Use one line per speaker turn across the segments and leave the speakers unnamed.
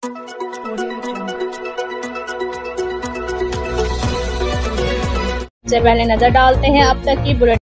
से पहले नजर डालते हैं अब तक की बुलेटिन।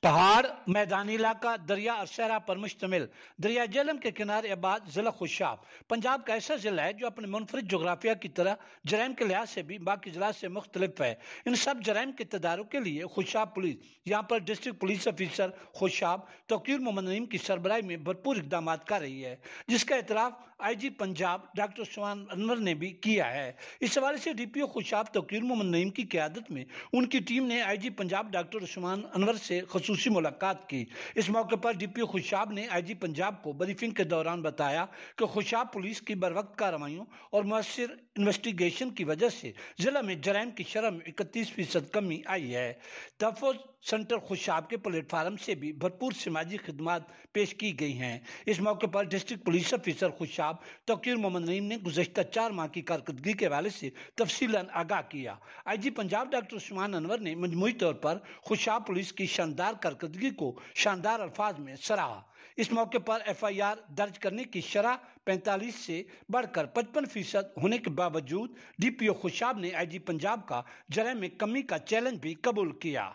पहाड़, मैदानी इलाका, दरिया और शहरा पर मुश्तमिल दरिया झेलम के किनारे आबाद जिला खुशाब पंजाब का ऐसा जिला है जो अपने मुनफरिद जोग्राफिया की तरह जराइम के लिहाज से भी बाकी जिला से मुख्तलिफ है। इन सब जराइम के तदारुक के लिए खुशाब पुलिस यहाँ पर district police officer Khushab Tauqeer Mohammad Naeem की सरबराही में भरपूर इकदाम कर रही है, जिसका एतराफ IG पंजाब डॉक्टर उस्मान अनवर ने भी किया है। इस हवाले से DPO खुशाब तौकीर मोहम्मद नईम की क़यादत में उनकी टीम ने IG पंजाब डॉक्टर उस्मान अनवर से खसूसी मुलाकात की। इस मौके पर DPO खुशाब ने IG पंजाब को ब्रीफिंग के दौरान बताया कि खुशाब पुलिस की बरवक्त कार्रवाइयों और मुअस्सिर इन्वेस्टिगेशन की वजह से जिला में जराइम की शरह में 31% कमी आई है। तहफ़्फ़ुज़ सेंटर खुशाब के प्लेटफार्म से भी भरपूर समाजी खिदमात पेश की गई हैं। इस मौके पर district police officer Khushab Tauqeer Mohammad Naeem ने गुज़श्ता 4 माह की कारकर्दगी के हवाले से तफसीलन आगाह किया। IG पंजाब डॉक्टर उस्मान अनवर ने मजमूई तौर पर खुशाब पुलिस की शानदार कारकर्दगी को शानदार अल्फाज में सराहा। इस मौके पर FIR दर्ज करने की शरह 45 से बढ़कर 55% होने के बावजूद DPO खुशाब ने IG पंजाब का जराइम में कमी का चैलेंज भी कबूल किया।